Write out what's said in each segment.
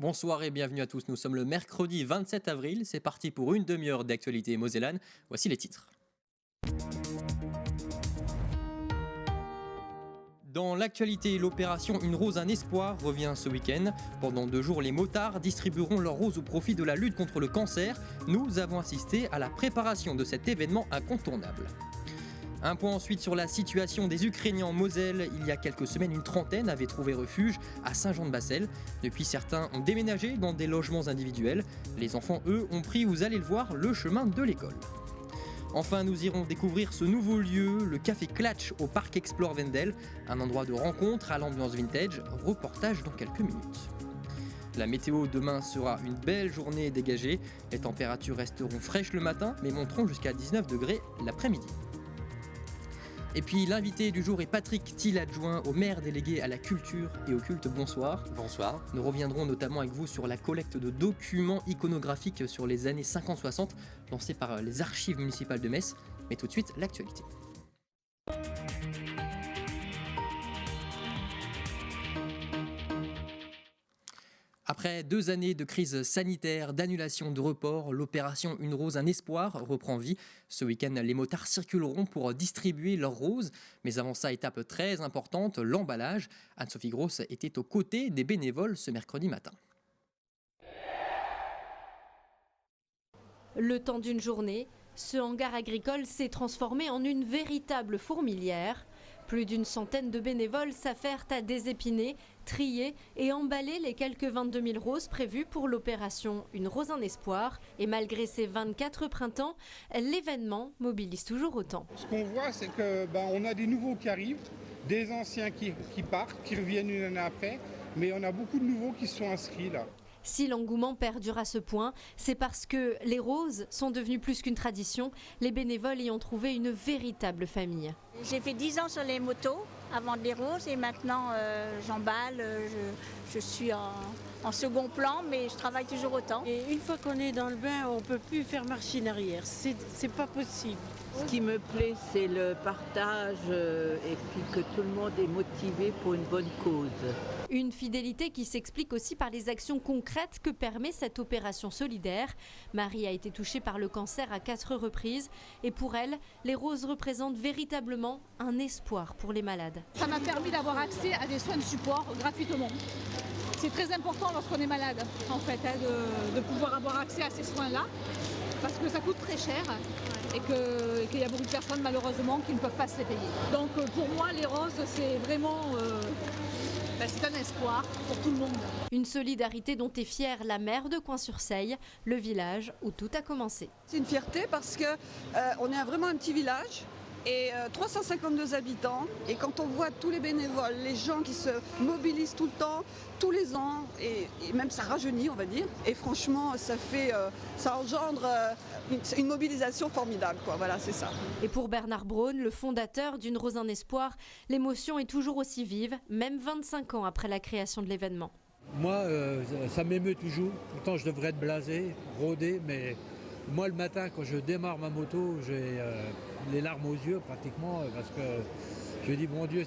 Bonsoir et bienvenue à tous. Nous sommes le mercredi 27 avril. C'est parti pour une demi-heure d'actualité mosellane. Voici les titres. Dans l'actualité, l'opération Une rose, un espoir revient ce week-end. Pendant 2 jours, les motards distribueront leurs roses au profit de la lutte contre le cancer. Nous avons assisté à la préparation de cet événement incontournable. Un point ensuite sur la situation des Ukrainiens en Moselle. Il y a quelques semaines, une trentaine avaient trouvé refuge à Saint-Jean-de-Bassel. Depuis, certains ont déménagé dans des logements individuels. Les enfants, eux, ont pris, vous allez le voir, le chemin de l'école. Enfin, nous irons découvrir ce nouveau lieu, le café Klatch au parc Explore Wendel, un endroit de rencontre à l'ambiance vintage. Reportage dans quelques minutes. La météo demain sera une belle journée dégagée. Les températures resteront fraîches le matin, mais monteront jusqu'à 19 degrés l'après-midi. Et puis l'invité du jour est Patrick Thiel, adjoint au maire délégué à la culture et au culte. Bonsoir. Bonsoir. Nous reviendrons notamment avec vous sur la collecte de documents iconographiques sur les années 50-60 lancée par les archives municipales de Metz. Mais tout de suite, l'actualité. Après 2 années de crise sanitaire, d'annulation, de report, l'opération Une rose, un espoir reprend vie. Ce week-end, les motards circuleront pour distribuer leurs roses. Mais avant ça, étape très importante, l'emballage. Anne-Sophie Grosse était aux côtés des bénévoles ce mercredi matin. Le temps d'une journée, ce hangar agricole s'est transformé en une véritable fourmilière. Plus d'une centaine de bénévoles s'affairent à désépiner, trier et emballer les quelques 22 000 roses prévues pour l'opération Une rose, un espoir. Et malgré ces 24 printemps, l'événement mobilise toujours autant. Ce qu'on voit, c'est qu'on a des nouveaux qui arrivent, des anciens qui partent, qui reviennent une année après, mais on a beaucoup de nouveaux qui se sont inscrits là. Si l'engouement perdure à ce point, c'est parce que les roses sont devenues plus qu'une tradition. Les bénévoles y ont trouvé une véritable famille. J'ai fait 10 ans sur les motos avant des roses et maintenant j'emballe, je suis en second plan mais je travaille toujours autant. Et une fois qu'on est dans le bain, on ne peut plus faire machine arrière, c'est pas possible. Ce qui me plaît, c'est le partage et puis que tout le monde est motivé pour une bonne cause. Une fidélité qui s'explique aussi par les actions concrètes que permet cette opération solidaire. Marie a été touchée par le cancer à 4 reprises et pour elle, les roses représentent véritablement un espoir pour les malades. Ça m'a permis d'avoir accès à des soins de support gratuitement. C'est très important lorsqu'on est malade, en fait, de pouvoir avoir accès à ces soins-là, parce que ça coûte très cher et qu'il y a beaucoup de personnes, malheureusement, qui ne peuvent pas se les payer. Donc pour moi, les roses, c'est vraiment c'est un espoir pour tout le monde. Une solidarité dont est fière la maire de Coin-sur-Seille, le village où tout a commencé. C'est une fierté parce qu'on est vraiment un petit village. Et 352 habitants, et quand on voit tous les bénévoles, les gens qui se mobilisent tout le temps, tous les ans, et même ça rajeunit on va dire, et franchement ça engendre une mobilisation formidable, quoi. Voilà, c'est ça. Et pour Bernard Braun, le fondateur d'Une rose, un espoir, l'émotion est toujours aussi vive, même 25 ans après la création de l'événement. Moi, ça m'émeut toujours, pourtant je devrais être blasé, rodé, mais moi le matin quand je démarre ma moto, j'ai les larmes aux yeux pratiquement, parce que je dis mon Dieu,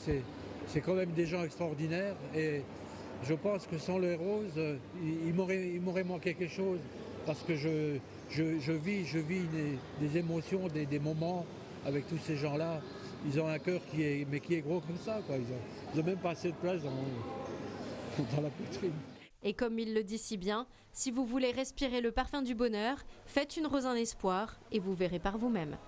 c'est quand même des gens extraordinaires et je pense que sans les roses, il m'aurait manqué quelque chose, parce que je vis des émotions, des moments avec tous ces gens-là. Ils ont un cœur qui est gros comme ça, quoi. Ils ont même pas assez de place dans la poitrine. Et comme il le dit si bien, si vous voulez respirer le parfum du bonheur, faites Une rose, un espoir et vous verrez par vous-même.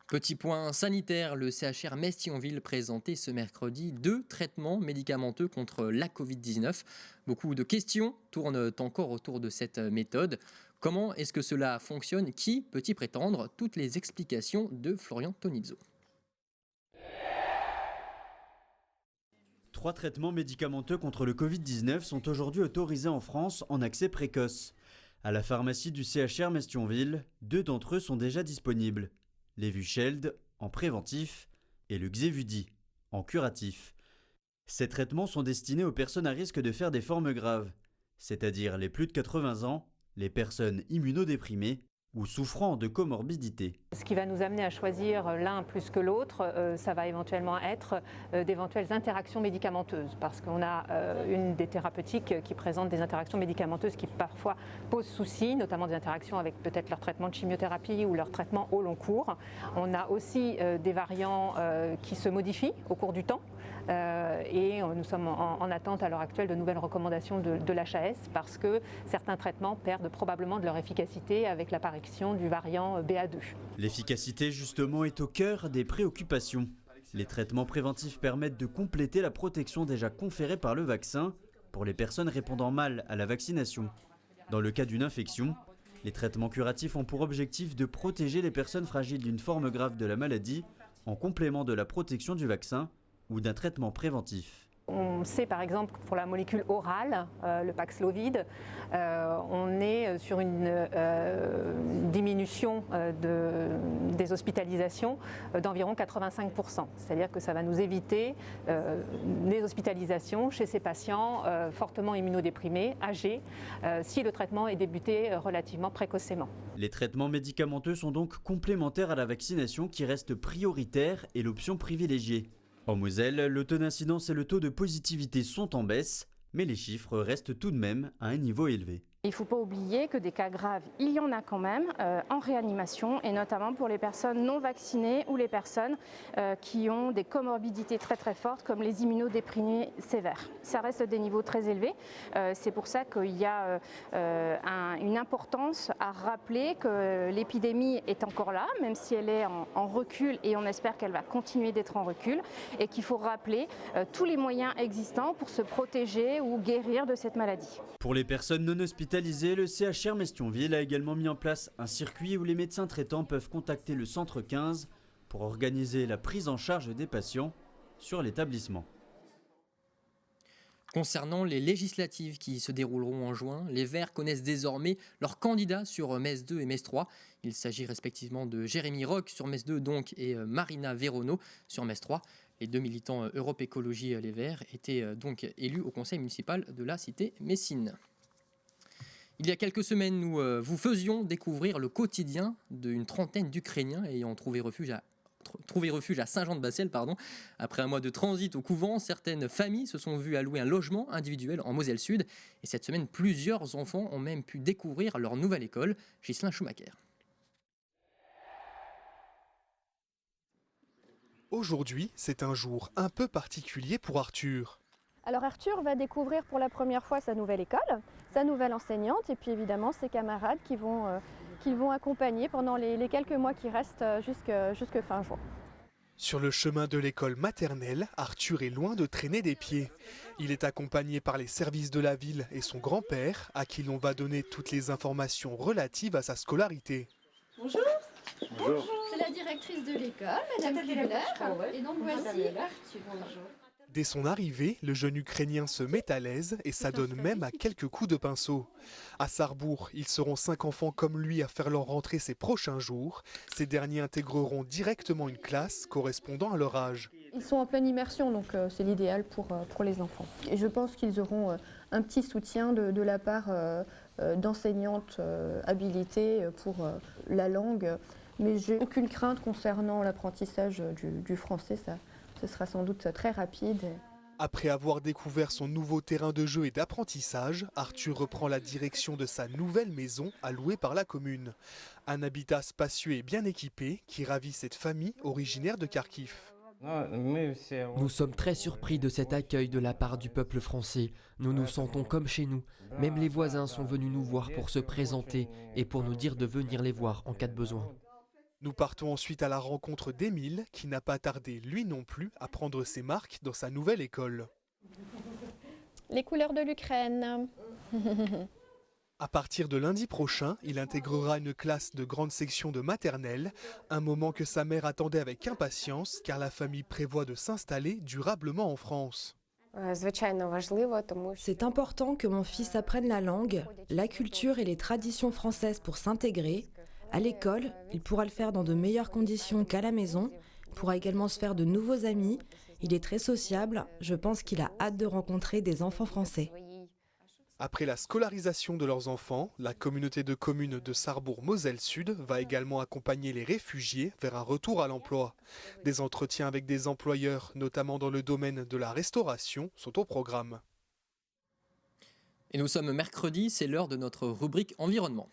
Petit point sanitaire, le CHR Metz-Thionville présentait ce mercredi 2 traitements médicamenteux contre la Covid-19. Beaucoup de questions tournent encore autour de cette méthode. Comment est-ce que cela fonctionne? Qui peut y prétendre? Toutes les explications de Florian Tonizzo. 3 traitements médicamenteux contre le Covid-19 sont aujourd'hui autorisés en France en accès précoce. À la pharmacie du CHR Metz-Thionville, 2 d'entre eux sont déjà disponibles. L'Evusheld en préventif et le Xévudi en curatif. Ces traitements sont destinés aux personnes à risque de faire des formes graves, c'est-à-dire les plus de 80 ans, les personnes immunodéprimées ou souffrant de comorbidités. Ce qui va nous amener à choisir l'un plus que l'autre, ça va éventuellement être d'éventuelles interactions médicamenteuses, parce qu'on a une des thérapeutiques qui présente des interactions médicamenteuses qui parfois posent souci, notamment des interactions avec peut-être leur traitement de chimiothérapie ou leur traitement au long cours. On a aussi des variants qui se modifient au cours du temps. Et nous sommes en attente à l'heure actuelle de nouvelles recommandations de l'HAS parce que certains traitements perdent probablement de leur efficacité avec l'apparition du variant BA2. L'efficacité justement est au cœur des préoccupations. Les traitements préventifs permettent de compléter la protection déjà conférée par le vaccin pour les personnes répondant mal à la vaccination. Dans le cas d'une infection, les traitements curatifs ont pour objectif de protéger les personnes fragiles d'une forme grave de la maladie en complément de la protection du vaccin ou d'un traitement préventif. On sait par exemple que pour la molécule orale, le Paxlovid, on est sur une diminution des hospitalisations d'environ 85%. C'est-à-dire que ça va nous éviter les hospitalisations chez ces patients fortement immunodéprimés, âgés, si le traitement est débuté relativement précocement. Les traitements médicamenteux sont donc complémentaires à la vaccination qui reste prioritaire et l'option privilégiée. En Moselle, le taux d'incidence et le taux de positivité sont en baisse, mais les chiffres restent tout de même à un niveau élevé. Il ne faut pas oublier que des cas graves, il y en a quand même en réanimation et notamment pour les personnes non vaccinées ou les personnes qui ont des comorbidités très très fortes comme les immunodéprimés sévères. Ça reste des niveaux très élevés. C'est pour ça qu'il y a une importance à rappeler que l'épidémie est encore là, même si elle est en recul et on espère qu'elle va continuer d'être en recul et qu'il faut rappeler tous les moyens existants pour se protéger ou guérir de cette maladie. Pour les personnes non hospitalisées, le CHR Mestionville a également mis en place un circuit où les médecins traitants peuvent contacter le centre 15 pour organiser la prise en charge des patients sur l'établissement. Concernant les législatives qui se dérouleront en juin, les Verts connaissent désormais leurs candidats sur Metz 2 et Metz 3. Il s'agit respectivement de Jérémy Roch sur Metz 2 donc, et Marina Véronneau sur Metz 3. Les deux militants Europe Écologie Les Verts étaient donc élus au conseil municipal de la cité messine. Il y a quelques semaines, nous vous faisions découvrir le quotidien d'une trentaine d'Ukrainiens ayant trouvé refuge à Saint-Jean-de-Bassel. Après un mois de transit au couvent, certaines familles se sont vues allouer un logement individuel en Moselle Sud. Et cette semaine, plusieurs enfants ont même pu découvrir leur nouvelle école, Ghislain Schumacher. Aujourd'hui, c'est un jour un peu particulier pour Arthur. Alors Arthur va découvrir pour la première fois sa nouvelle école, sa nouvelle enseignante et puis évidemment ses camarades qui vont accompagner pendant les quelques mois qui restent jusque fin juin. Sur le chemin de l'école maternelle, Arthur est loin de traîner des pieds. Il est accompagné par les services de la ville et son grand-père, à qui l'on va donner toutes les informations relatives à sa scolarité. Bonjour. Bonjour. C'est la directrice de l'école, Madame Kubler. Et donc voici Arthur. Bonjour. Dès son arrivée, le jeune Ukrainien se met à l'aise et s'adonne même à quelques coups de pinceau. À Sarrebourg, ils seront 5 enfants comme lui à faire leur rentrée ces prochains jours. Ces derniers intégreront directement une classe correspondant à leur âge. Ils sont en pleine immersion, donc c'est l'idéal pour les enfants. Et je pense qu'ils auront un petit soutien de la part d'enseignantes habilitées pour la langue. Mais j'ai aucune crainte concernant l'apprentissage du français, ce sera sans doute très rapide. Après avoir découvert son nouveau terrain de jeu et d'apprentissage, Arthur reprend la direction de sa nouvelle maison allouée par la commune. Un habitat spacieux et bien équipé qui ravit cette famille originaire de Kharkiv. Nous sommes très surpris de cet accueil de la part du peuple français. Nous nous sentons comme chez nous. Même les voisins sont venus nous voir pour se présenter et pour nous dire de venir les voir en cas de besoin. Nous partons ensuite à la rencontre d'Émile, qui n'a pas tardé, lui non plus, à prendre ses marques dans sa nouvelle école. Les couleurs de l'Ukraine. À partir de lundi prochain, il intégrera une classe de grande section de maternelle, un moment que sa mère attendait avec impatience, car la famille prévoit de s'installer durablement en France. C'est important que mon fils apprenne la langue, la culture et les traditions françaises pour s'intégrer. À l'école, il pourra le faire dans de meilleures conditions qu'à la maison. Il pourra également se faire de nouveaux amis. Il est très sociable. Je pense qu'il a hâte de rencontrer des enfants français. Après la scolarisation de leurs enfants, la communauté de communes de Sarrebourg-Moselle-Sud va également accompagner les réfugiés vers un retour à l'emploi. Des entretiens avec des employeurs, notamment dans le domaine de la restauration, sont au programme. Et nous sommes mercredi, c'est l'heure de notre rubrique environnement.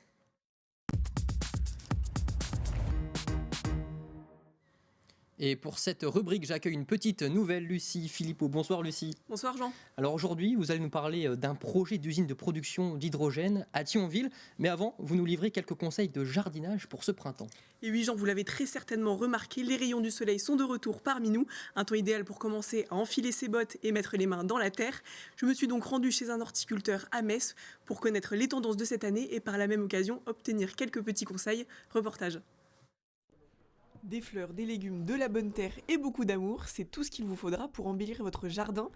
Et pour cette rubrique, j'accueille une petite nouvelle, Lucie Philippot. Bonsoir Lucie. Bonsoir Jean. Alors aujourd'hui, vous allez nous parler d'un projet d'usine de production d'hydrogène à Thionville. Mais avant, vous nous livrez quelques conseils de jardinage pour ce printemps. Et oui Jean, vous l'avez très certainement remarqué, les rayons du soleil sont de retour parmi nous. Un temps idéal pour commencer à enfiler ses bottes et mettre les mains dans la terre. Je me suis donc rendue chez un horticulteur à Metz pour connaître les tendances de cette année et par la même occasion obtenir quelques petits conseils. Reportage. Des fleurs, des légumes, de la bonne terre et beaucoup d'amour, c'est tout ce qu'il vous faudra pour embellir votre jardin.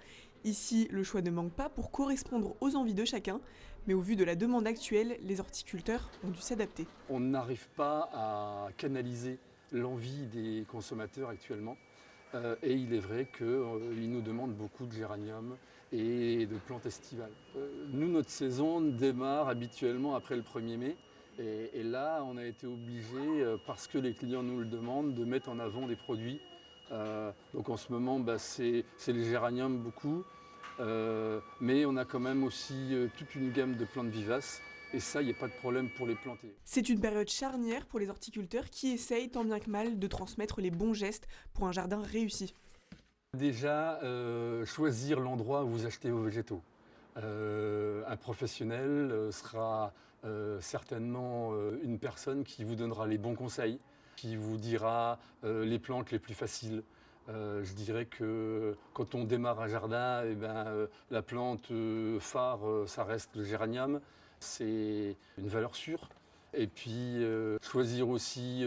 Ici, le choix ne manque pas pour correspondre aux envies de chacun, mais au vu de la demande actuelle, les horticulteurs ont dû s'adapter. On n'arrive pas à canaliser l'envie des consommateurs actuellement, et il est vrai qu'ils nous demandent beaucoup de géranium et de plantes estivales. Nous, notre saison démarre habituellement après le 1er mai. Et là, on a été obligé, parce que les clients nous le demandent, de mettre en avant des produits. Donc en ce moment, c'est les géraniums beaucoup, mais on a quand même aussi toute une gamme de plantes vivaces. Et ça, il n'y a pas de problème pour les planter. C'est une période charnière pour les horticulteurs qui essayent tant bien que mal de transmettre les bons gestes pour un jardin réussi. Déjà, choisir l'endroit où vous achetez vos végétaux. Un professionnel sera certainement une personne qui vous donnera les bons conseils, qui vous dira les plantes les plus faciles. Je dirais que quand on démarre un jardin, la plante phare, ça reste le géranium. C'est une valeur sûre. Et puis choisir aussi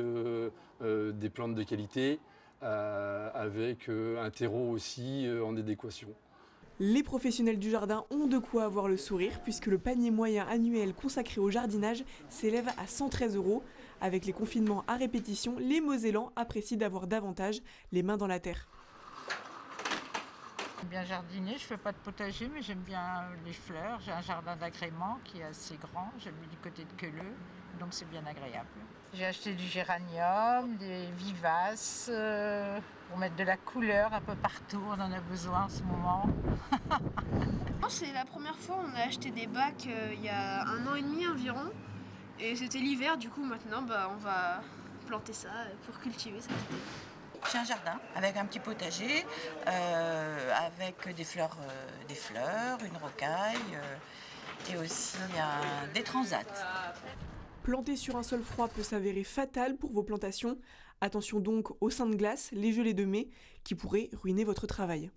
des plantes de qualité avec un terreau aussi en adéquation. Les professionnels du jardin ont de quoi avoir le sourire puisque le panier moyen annuel consacré au jardinage s'élève à 113 €. Avec les confinements à répétition, les Mosellans apprécient d'avoir davantage les mains dans la terre. J'aime bien jardiner, je ne fais pas de potager mais j'aime bien les fleurs. J'ai un jardin d'agrément qui est assez grand, j'habite du côté de Queuleux, donc c'est bien agréable. J'ai acheté du géranium, des vivaces, pour mettre de la couleur un peu partout, on en a besoin en ce moment. C'est la première fois on a acheté des bacs il y a 1 an et demi environ. Et c'était l'hiver, du coup maintenant on va planter ça pour cultiver cet été. J'ai un jardin avec un petit potager, avec des fleurs, une rocaille et aussi des transats. Planter sur un sol froid peut s'avérer fatal pour vos plantations. Attention donc aux seins de glace, les gelées de mai, qui pourraient ruiner votre travail.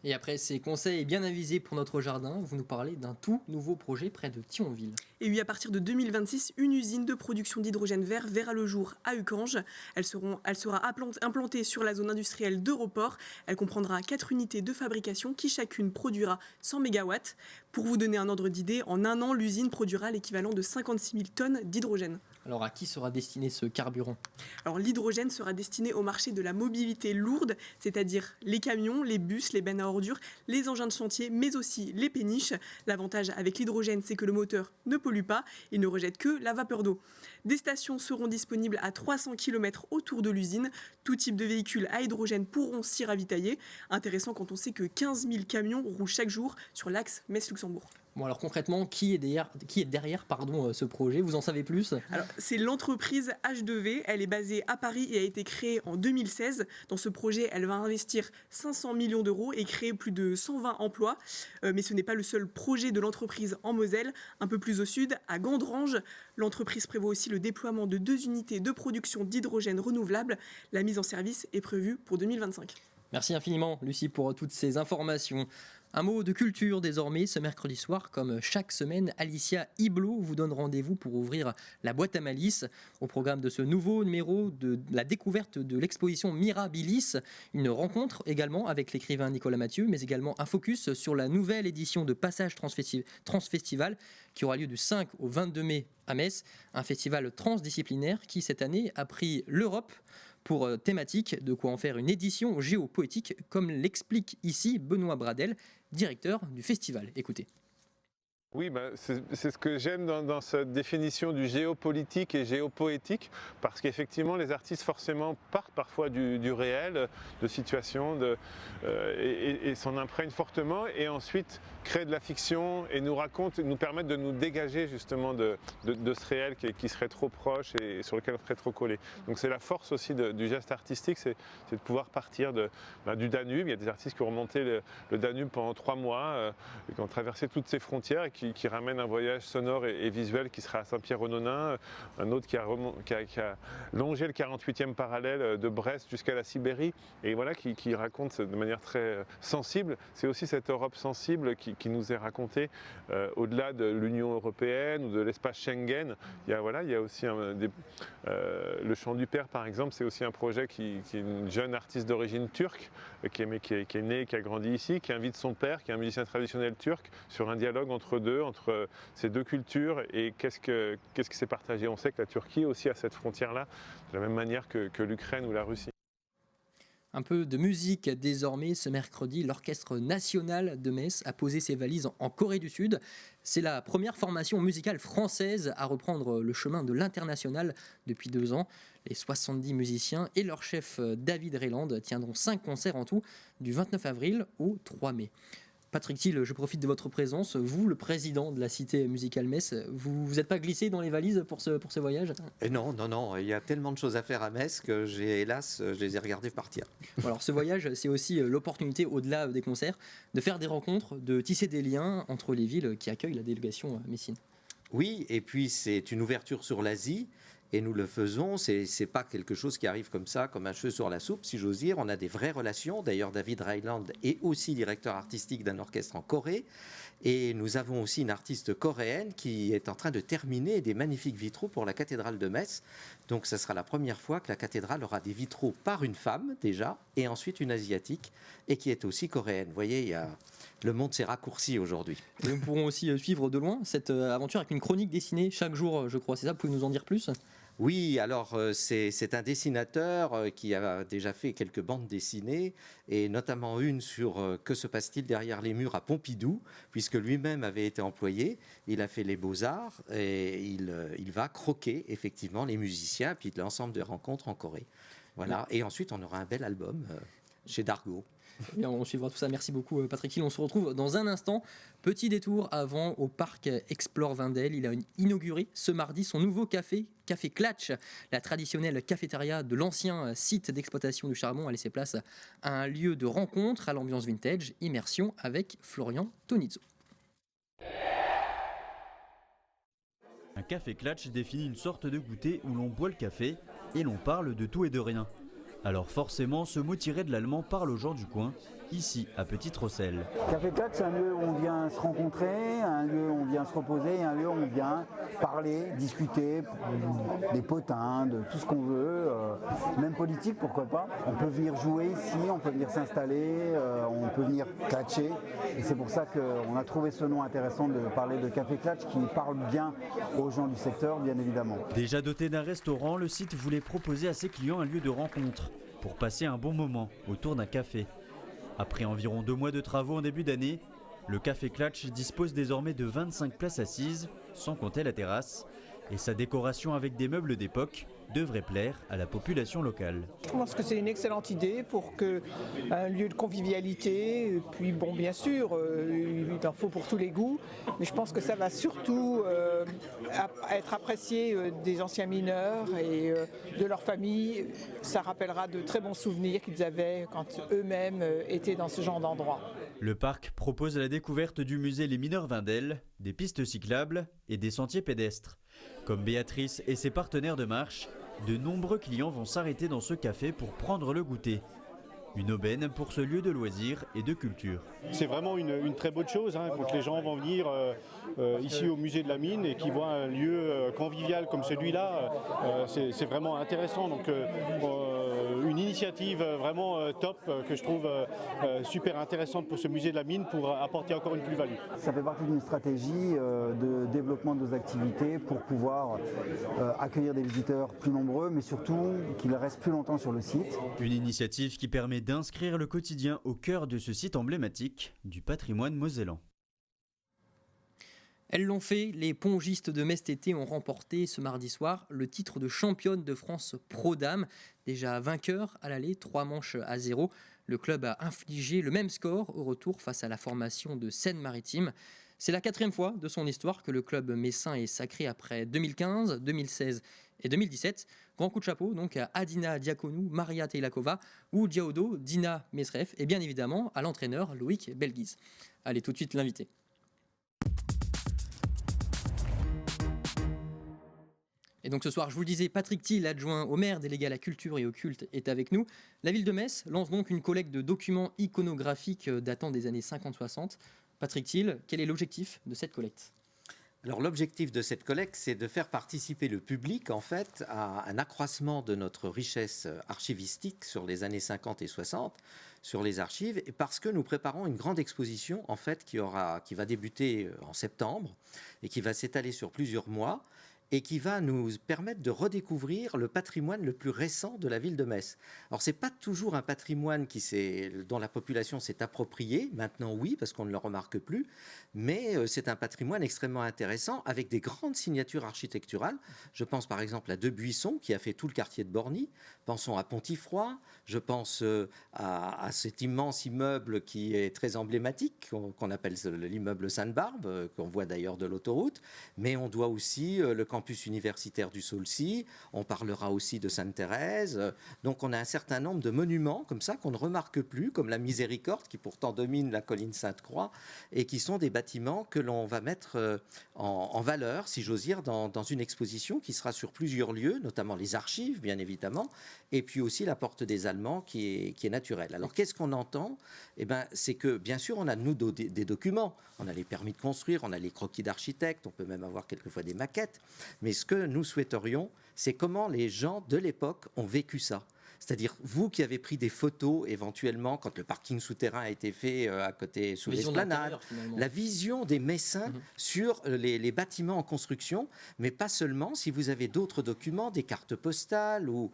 Et après ces conseils bien avisés pour notre jardin, vous nous parlez d'un tout nouveau projet près de Thionville. Et oui, à partir de 2026, une usine de production d'hydrogène vert verra le jour à Uckange. Elle sera implantée sur la zone industrielle d'Europort. Elle comprendra 4 unités de fabrication qui chacune produira 100 MW. Pour vous donner un ordre d'idée, en 1 an, l'usine produira l'équivalent de 56 000 tonnes d'hydrogène. Alors à qui sera destiné ce carburant ? Alors l'hydrogène sera destiné au marché de la mobilité lourde, c'est-à-dire les camions, les bus, les bennes à ordures, les engins de chantier, mais aussi les péniches. L'avantage avec l'hydrogène, c'est que le moteur ne pollue pas, il ne rejette que la vapeur d'eau. Des stations seront disponibles à 300 km autour de l'usine. Tout type de véhicules à hydrogène pourront s'y ravitailler. Intéressant quand on sait que 15 000 camions roulent chaque jour sur l'axe Metz-Luxembourg. Bon alors concrètement, qui est derrière ce projet ? Vous en savez plus ? Alors, c'est l'entreprise H2V, elle est basée à Paris et a été créée en 2016. Dans ce projet, elle va investir 500 millions d'euros et créer plus de 120 emplois. Mais ce n'est pas le seul projet de l'entreprise en Moselle. Un peu plus au sud, à Gandrange, l'entreprise prévoit aussi le déploiement de 2 unités de production d'hydrogène renouvelable. La mise en service est prévue pour 2025. Merci infiniment Lucie pour toutes ces informations. Un mot de culture désormais, ce mercredi soir, comme chaque semaine, Alicia Hublot vous donne rendez-vous pour ouvrir la boîte à malice. Au programme de ce nouveau numéro de la découverte de l'exposition Mirabilis, une rencontre également avec l'écrivain Nicolas Mathieu, mais également un focus sur la nouvelle édition de Passage Transfestival qui aura lieu du 5 au 22 mai à Metz, un festival transdisciplinaire qui cette année a pris l'Europe pour thématique, de quoi en faire une édition géopoétique, comme l'explique ici Benoît Bradel, directeur du festival. Écoutez. Oui, c'est ce que j'aime dans cette définition du géopolitique et géopoétique, parce qu'effectivement les artistes forcément partent parfois du réel, de situations, et s'en imprègnent fortement, et ensuite créent de la fiction et nous permettent de nous dégager justement de ce réel qui serait trop proche et sur lequel on serait trop collé. Donc c'est la force aussi du geste artistique, c'est de pouvoir partir du Danube. Il y a des artistes qui ont remonté le Danube pendant 3 mois, qui ont traversé toutes ces frontières et qui ramène un voyage sonore et visuel qui sera à Saint-Pierre-aux-Nonains, un autre qui a longé le 48e parallèle de Brest jusqu'à la Sibérie, et voilà, qui raconte de manière très sensible. C'est aussi cette Europe sensible qui nous est racontée au-delà de l'Union européenne ou de l'espace Schengen. Il y a aussi le Chant du Père, par exemple, c'est aussi un projet qui est une jeune artiste d'origine turque, qui est née, qui a grandi ici, qui invite son père, qui est un musicien traditionnel turc, sur un dialogue entre ces deux cultures, et qu'est-ce qui s'est partagé. On sait que la Turquie aussi a cette frontière-là, de la même manière que l'Ukraine ou la Russie. Un peu de musique désormais. Ce mercredi, l'Orchestre national de Metz a posé ses valises en Corée du Sud. C'est la première formation musicale française à reprendre le chemin de l'international depuis 2 ans. Les 70 musiciens et leur chef David Rayland tiendront 5 concerts en tout du 29 avril au 3 mai. Patrick Thiel, je profite de votre présence. Vous, le président de la Cité musicale Metz, vous n'êtes pas glissé dans les valises pour ce voyage ? Non, il y a tellement de choses à faire à Metz que je les ai regardés partir. Alors ce voyage, c'est aussi l'opportunité, au-delà des concerts, de faire des rencontres, de tisser des liens entre les villes qui accueillent la délégation messine. Oui, et puis c'est une ouverture sur l'Asie. Et nous le faisons, c'est pas quelque chose qui arrive comme ça, comme un cheveu sur la soupe, si j'ose dire. On a des vraies relations. D'ailleurs, David Rayland est aussi directeur artistique d'un orchestre en Corée. Et nous avons aussi une artiste coréenne qui est en train de terminer des magnifiques vitraux pour la cathédrale de Metz. Donc, ça sera la première fois que la cathédrale aura des vitraux par une femme, déjà, et ensuite une asiatique, et qui est aussi coréenne. Vous voyez, le monde s'est raccourci aujourd'hui. Et nous pourrons aussi suivre de loin cette aventure avec une chronique dessinée chaque jour, je crois. C'est ça, vous pouvez nous en dire plus ? Oui, alors c'est un dessinateur qui a déjà fait quelques bandes dessinées, et notamment une sur que se passe-t-il derrière les murs à Pompidou, puisque lui-même avait été employé. Il a fait les beaux-arts et il va croquer effectivement les musiciens, puis l'ensemble des rencontres en Corée. Voilà. Et ensuite, on aura un bel album chez Dargaud. Bien, on suivra tout ça. Merci beaucoup Patrick Thiel. On se retrouve dans un instant. Petit détour avant au parc Explore Vindel. Il a inauguré ce mardi son nouveau café Klatch. La traditionnelle cafétéria de l'ancien site d'exploitation du charbon a laissé place à un lieu de rencontre à l'ambiance vintage. Immersion avec Florian Tonizzo. Un café Klatch définit une sorte de goûter où l'on boit le café et l'on parle de tout et de rien. Alors forcément, ce mot tiré de l'allemand parle aux gens du coin, ici à Petite-Rosselle. Café Klatch, c'est un lieu où on vient se rencontrer, un lieu où on vient se reposer, un lieu où on vient parler, discuter, des potins, de tout ce qu'on veut, même politique, pourquoi pas. On peut venir jouer ici, on peut venir s'installer, on peut venir klatcher. Et c'est pour ça qu'on a trouvé ce nom intéressant de parler de Café Klatch qui parle bien aux gens du secteur, bien évidemment. Déjà doté d'un restaurant, le site voulait proposer à ses clients un lieu de rencontre pour passer un bon moment autour d'un café. Après environ 2 mois de travaux en début d'année, le Café Klatch dispose désormais de 25 places assises, sans compter la terrasse, et sa décoration avec des meubles d'époque devrait plaire à la population locale. Je pense que c'est une excellente idée pour un lieu de convivialité, et puis bon, bien sûr, il en faut pour tous les goûts, mais je pense que ça va surtout être apprécié des anciens mineurs et de leurs familles. Ça rappellera de très bons souvenirs qu'ils avaient quand eux-mêmes étaient dans ce genre d'endroit. Le parc propose la découverte du musée Les Mineurs Vindel, des pistes cyclables et des sentiers pédestres. Comme Béatrice et ses partenaires de marche, de nombreux clients vont s'arrêter dans ce café pour prendre le goûter. Une aubaine pour ce lieu de loisirs et de culture. C'est vraiment une très bonne chose quand les gens vont venir ici au musée de la mine et qui voient un lieu convivial comme celui-là. C'est vraiment intéressant. Donc une initiative vraiment top que je trouve super intéressante pour ce musée de la mine pour apporter encore une plus-value. Ça fait partie d'une stratégie de développement de nos activités pour pouvoir accueillir des visiteurs plus nombreux, mais surtout qu'ils restent plus longtemps sur le site. Une initiative qui permet d'inscrire le quotidien au cœur de ce site emblématique du patrimoine mosellan. Elles l'ont fait, les pongistes de Metz-Tété ont remporté ce mardi soir le titre de championne de France Pro Dames. Déjà vainqueur à l'aller, 3-0. Le club a infligé le même score au retour face à la formation de Seine-Maritime. C'est la 4e fois de son histoire que le club messin est sacré après 2015, 2016 et 2017. Grand coup de chapeau donc à Adina Diaconou, Maria Teilakova ou Diaodo, Dina Mesref et bien évidemment à l'entraîneur Loïc Belguise. Allez, tout de suite l'invité. Et donc ce soir, je vous le disais, Patrick Thiel, adjoint au maire délégué à la culture et au culte, est avec nous. La ville de Metz lance donc une collecte de documents iconographiques datant des années 50-60. Patrick Thiel, quel est l'objectif de cette collecte ? Alors l'objectif de cette collecte, c'est de faire participer le public en fait à un accroissement de notre richesse archivistique sur les années 50 et 60, sur les archives, et parce que nous préparons une grande exposition en fait qui va débuter en septembre et qui va s'étaler sur plusieurs mois, et qui va nous permettre de redécouvrir le patrimoine le plus récent de la ville de Metz. Alors, ce n'est pas toujours un patrimoine dont la population s'est appropriée, maintenant oui, parce qu'on ne le remarque plus, mais c'est un patrimoine extrêmement intéressant, avec des grandes signatures architecturales. Je pense par exemple à Debuisson, qui a fait tout le quartier de Borny. Pensons à Pontifroy, je pense à cet immense immeuble qui est très emblématique, qu'on appelle l'immeuble Sainte-Barbe, qu'on voit d'ailleurs de l'autoroute, mais on doit aussi le campus universitaire du Saulcy, on parlera aussi de Sainte-Thérèse. Donc on a un certain nombre de monuments comme ça qu'on ne remarque plus, comme la Miséricorde qui pourtant domine la colline Sainte-Croix et qui sont des bâtiments que l'on va mettre en valeur, si j'ose dire, dans une exposition qui sera sur plusieurs lieux, notamment les archives bien évidemment, et puis aussi la porte des Allemands qui est naturelle. Alors qu'est-ce qu'on entend ? C'est que bien sûr on a nous des documents, on a les permis de construire, on a les croquis d'architectes, on peut même avoir quelquefois des maquettes. Mais ce que nous souhaiterions, c'est comment les gens de l'époque ont vécu ça. C'est-à-dire, vous qui avez pris des photos éventuellement quand le parking souterrain a été fait à côté sous l'esplanade, la vision des Messins sur les bâtiments en construction, mais pas seulement. Si vous avez d'autres documents, des cartes postales, ou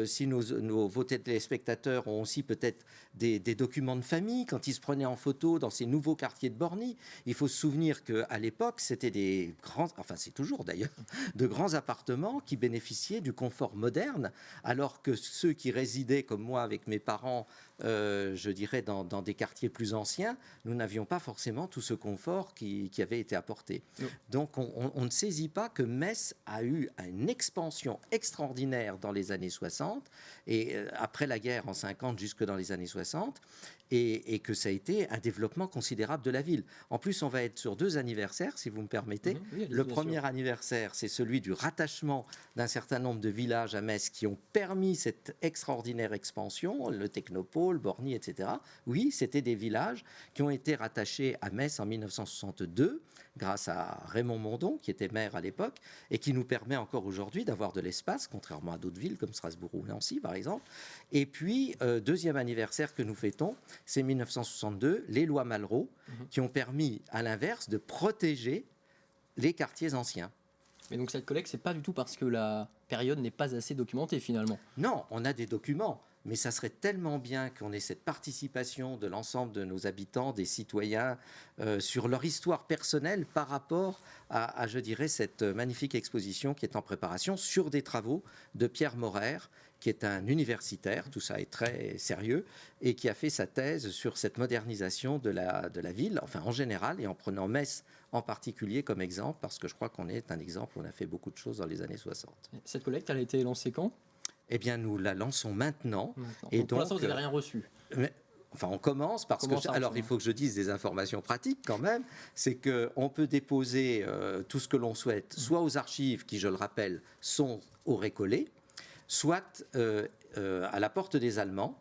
si vos téléspectateurs ont aussi peut-être des documents de famille, quand ils se prenaient en photo dans ces nouveaux quartiers de Borny, il faut se souvenir qu'à l'époque, c'était des grands, enfin c'est toujours d'ailleurs, de grands appartements qui bénéficiaient du confort moderne, alors que ceux qui résidaient comme moi avec mes parents, je dirais dans des quartiers plus anciens, nous n'avions pas forcément tout ce confort qui avait été apporté. Oui. Donc on ne saisit pas que Metz a eu une expansion extraordinaire dans les années 60 et après la guerre en 50 jusque dans les années 60 et que ça a été un développement considérable de la ville. En plus, on va être sur 2 anniversaires, si vous me permettez. Oui, le premier anniversaire, c'est celui du rattachement d'un certain nombre de villages à Metz qui ont permis cette extraordinaire expansion, le Technopôle, Borny, etc. Oui, c'était des villages qui ont été rattachés à Metz en 1962, grâce à Raymond Mondon, qui était maire à l'époque, et qui nous permet encore aujourd'hui d'avoir de l'espace, contrairement à d'autres villes comme Strasbourg ou Nancy, par exemple. Et puis, deuxième anniversaire que nous fêtons, c'est 1962, les lois Malraux, qui ont permis, à l'inverse, de protéger les quartiers anciens. Mais donc cette collecte, c'est pas du tout parce que la période n'est pas assez documentée finalement. Non, on a des documents, mais ça serait tellement bien qu'on ait cette participation de l'ensemble de nos habitants, des citoyens, sur leur histoire personnelle par rapport à, je dirais, cette magnifique exposition qui est en préparation sur des travaux de Pierre Maurer, qui est un universitaire, tout ça est très sérieux, et qui a fait sa thèse sur cette modernisation de la ville, enfin en général, et en prenant Metz en particulier comme exemple, parce que je crois qu'on est un exemple, on a fait beaucoup de choses dans les années 60. Cette collecte, elle a été lancée quand ? Eh bien, nous la lançons maintenant. Et donc, pour l'instant, vous n'avez rien reçu ? Enfin, on commence parce que... Alors, il faut que je dise des informations pratiques quand même. C'est qu'on peut déposer tout ce que l'on souhaite, soit aux archives, qui, je le rappelle, sont au Récollet, soit à la porte des Allemands.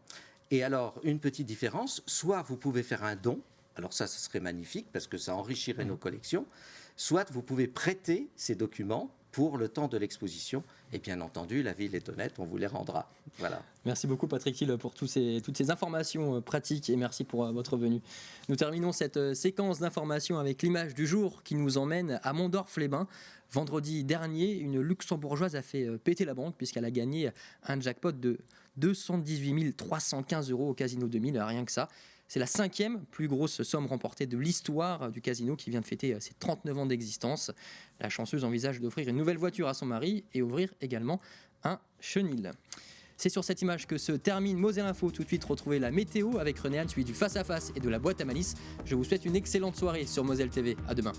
Et alors, une petite différence, soit vous pouvez faire un don, alors ça serait magnifique parce que ça enrichirait nos collections, soit vous pouvez prêter ces documents pour le temps de l'exposition. Et bien entendu, la ville est honnête, on vous les rendra. Voilà. Merci beaucoup Patrick Thiel pour toutes ces informations pratiques et merci pour votre venue. Nous terminons cette séquence d'informations avec l'image du jour qui nous emmène à Mondorf-les-Bains. Vendredi dernier, une luxembourgeoise a fait péter la banque puisqu'elle a gagné un jackpot de 218 315 € au Casino 2000, rien que ça. C'est la 5e plus grosse somme remportée de l'histoire du casino qui vient de fêter ses 39 ans d'existence. La chanceuse envisage d'offrir une nouvelle voiture à son mari et ouvrir également un chenil. C'est sur cette image que se termine Moselle Info. Tout de suite, retrouvez la météo avec René Anne, suivi du face-à-face et de la boîte à malice. Je vous souhaite une excellente soirée sur Moselle TV. À demain.